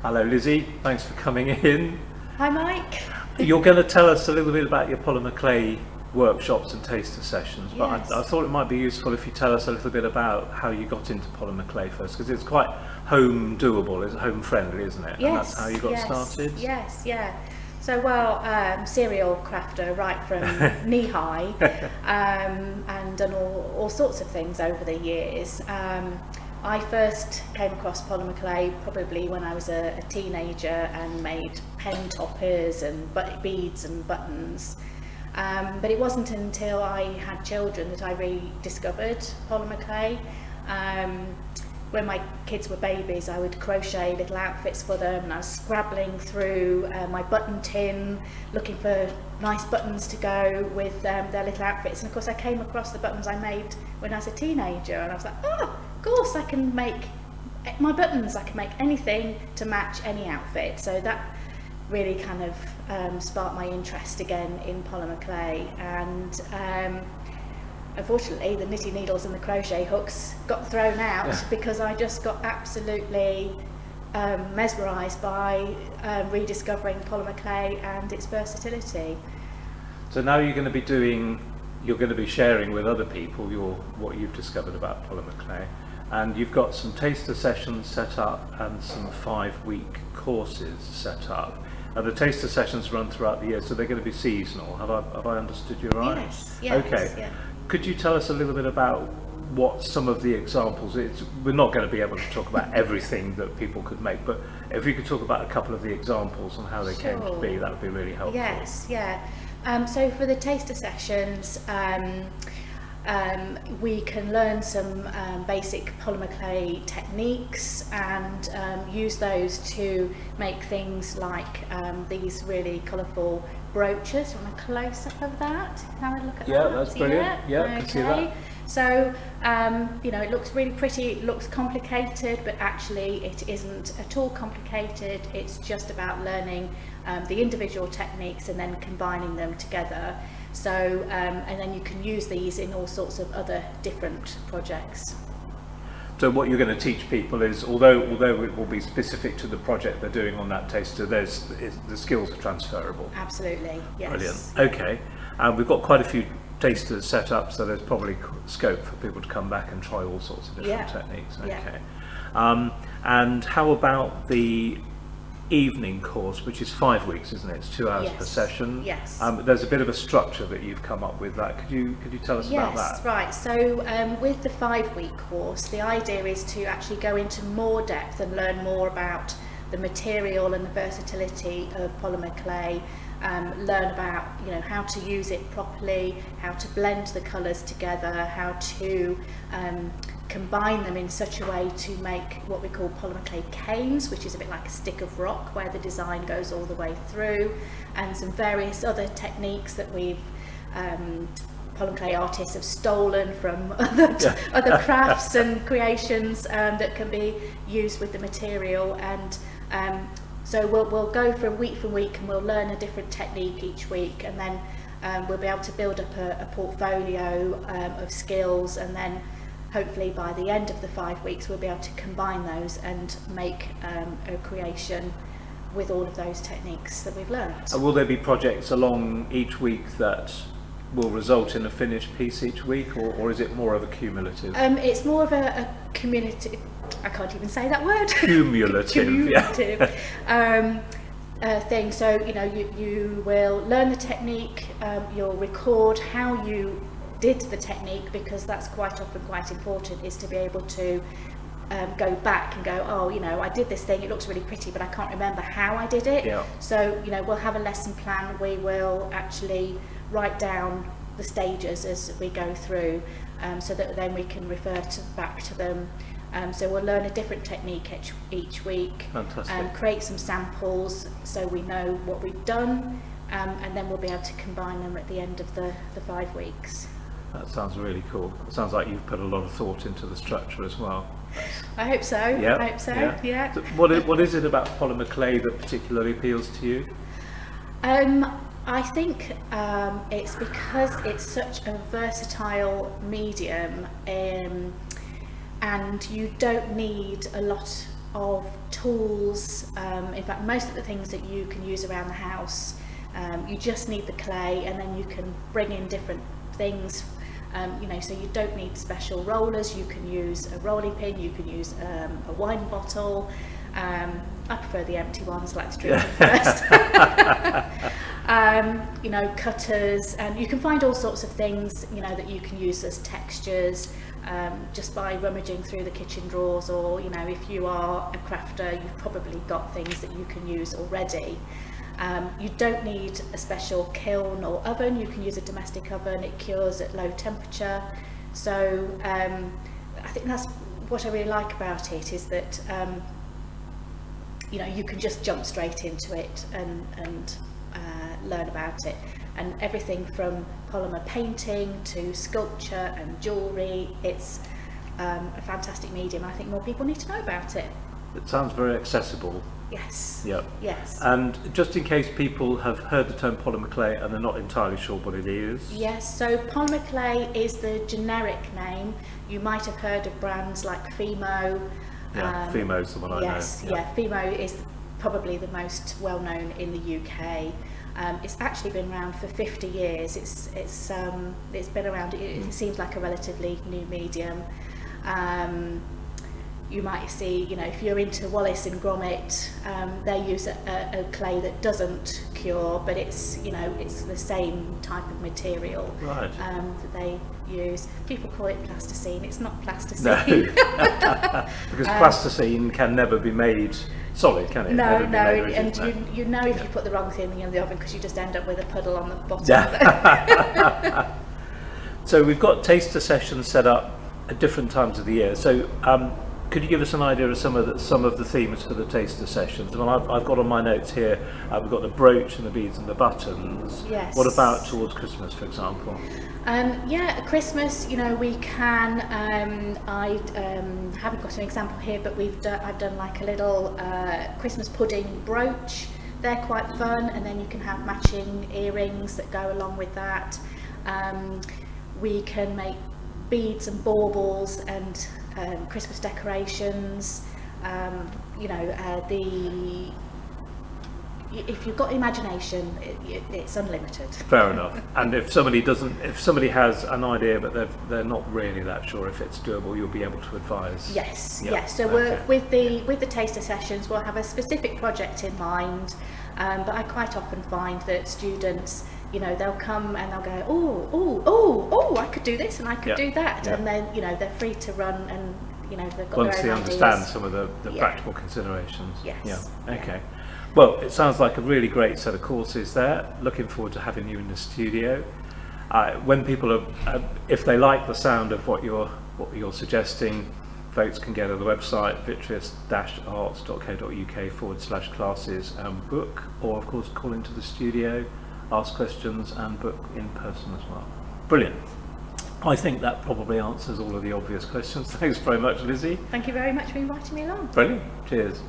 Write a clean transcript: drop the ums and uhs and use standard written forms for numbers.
Hello Lizzie, thanks for coming in. Hi Mike. You're going to tell us a little bit about your polymer clay workshops and taster sessions, but Yes. I thought it might be useful if you tell us a little bit about how you got into polymer clay first, because it's quite home doable, it's home friendly, isn't it? Yes, and that's how you got started? Yes, yeah. So, serial crafter right from knee high, and done all sorts of things over the years. I first came across polymer clay probably when I was a teenager and made pen toppers and beads and buttons. But it wasn't until I had children that I rediscovered polymer clay. When my kids were babies, I would crochet little outfits for them, and I was scrabbling through my button tin looking for nice buttons to go with their little outfits. And of course I came across the buttons I made when I was a teenager, and I was like, oh, of course I can make my buttons, I can make anything to match any outfit. So that really kind of sparked my interest again in polymer clay. And unfortunately the knitting needles and the crochet hooks got thrown out because I just got absolutely mesmerised by rediscovering polymer clay and its versatility. So now you're going to be sharing with other people what you've discovered about polymer clay, and you've got some taster sessions set up and some 5-week courses set up. And the taster sessions run throughout the year, so they're going to be seasonal. Have I understood you right? Yes. Okay. Yeah. Could you tell us a little bit about what some of the examples? We're not going to be able to talk about everything that people could make, but if you could talk about a couple of the examples and how they came to be, that would be really helpful. Yes, yeah. So for the taster sessions, we can learn some basic polymer clay techniques and use those to make things like these really colourful brooches. You want a close-up of that? Have a look at that. Yeah, that's brilliant. Yeah, I can see that. So, it looks really pretty, it looks complicated, but actually it isn't at all complicated. It's just about learning the individual techniques and then combining them together. So, and then you can use these in all sorts of other different projects. So what you're going to teach people is, although it will be specific to the project they're doing on that taster, the skills are transferable. Absolutely, yes. Brilliant. Okay, we've got quite a few tasters set up, so there's probably scope for people to come back and try all sorts of different techniques. Okay. And how about the evening course, which is 5 weeks, isn't it? It's 2 hours per session. Yes. There's a bit of a structure that you've come up with. That could you tell us about that? Yes, right. So with the 5-week course, the idea is to actually go into more depth and learn more about the material and the versatility of polymer clay. Learn about how to use it properly, how to blend the colours together, how to combine them in such a way to make what we call polymer clay canes, which is a bit like a stick of rock where the design goes all the way through, and some various other techniques that we've polymer clay artists have stolen from other crafts and creations that can be used with the material. And so we'll go from week and we'll learn a different technique each week, and then we'll be able to build up a portfolio of skills, and then hopefully by the end of the 5 weeks we'll be able to combine those and make a creation with all of those techniques that we've learned. Will there be projects along each week that will result in a finished piece each week, or is it more of a cumulative? It's more of a community. I can't even say that word. Cumulative. Thing. So you will learn the technique. You'll record how you did the technique, because that's quite often quite important, is to be able to go back and go, oh, I did this thing, it looks really pretty, but I can't remember how I did it. So we'll have a lesson plan. We will actually write down the stages as we go through, so that then we can refer back to them. So we'll learn a different technique each week. Fantastic. Create some samples so we know what we've done, and then we'll be able to combine them at the end of the 5 weeks. That sounds really cool. It sounds like you've put a lot of thought into the structure as well. I hope so. I hope so. Yeah. So what is it about polymer clay that particularly appeals to you? I think it's because it's such a versatile medium, and you don't need a lot of tools. In fact, most of the things that you can use around the house, you just need the clay, and then you can bring in different things. You know, so you don't need special rollers. You can use a rolling pin, you can use a wine bottle. I prefer the empty ones, like to drink them first. You know, cutters, and you can find all sorts of things, you know, that you can use as textures, just by rummaging through the kitchen drawers, or, you know, if you are a crafter, you've probably got things that you can use already. You don't need a special kiln or oven. You can use a domestic oven. It cures at low temperature. So I think that's what I really like about it, is that you know, you can just jump straight into it and learn about it. And everything from polymer painting to sculpture and jewellery, it's a fantastic medium. I think more people need to know about it. It sounds very accessible. Yes. Yep. Yes. And just in case people have heard the term polymer clay and they're not entirely sure what it is. Yes, so polymer clay is the generic name. You might have heard of brands like Fimo. Yeah, Fimo's the one I know. Yes, yeah, Fimo is probably the most well known in the UK. It's actually been around for 50 years. It's been around. It seems like a relatively new medium. You might see, you know, if you're into Wallace and Gromit, they use a clay that doesn't cure, but it's, you know, it's the same type of material. Right. That they use. People call it plasticine. It's not plasticine. No. Because plasticine can never be made solid, can it? No, Never no, be made rigid, and you know if you put the wrong thing in the oven, because you just end up with a puddle on the bottom. Yeah. So we've got taster sessions set up at different times of the year. So could you give us an idea of some of the themes for the taster sessions? Well, I've got on my notes here, we've got the brooch and the beads and the buttons. Yes. What about towards Christmas, for example? Yeah, at Christmas, you know, we can. I haven't got an example here, but I've done like a little Christmas pudding brooch. They're quite fun, and then you can have matching earrings that go along with that. We can make beads and baubles and Christmas decorations. You know, if you've got imagination, it's unlimited. Fair enough. And if somebody has an idea but they're not really that sure if it's doable, you'll be able to advise. Yes, Yeah. yes. So Okay. with the taster sessions, we'll have a specific project in mind. But I quite often find that students, you know, they'll come and they'll go, oh, I could do this and I could do that, and then, you know, they're free to run, and, you know, they've got Once their they own understand ideas. some of the practical considerations. Yes. Yeah. Okay. Well, it sounds like a really great set of courses there. Looking forward to having you in the studio. When people are, if they like the sound of what you're suggesting, folks can go to the website vitreus-arts.co.uk/classes and book, or of course call into the studio, ask questions and book in person as well. Brilliant. I think that probably answers all of the obvious questions. Thanks very much, Lizzie. Thank you very much for inviting me along. Brilliant. Cheers.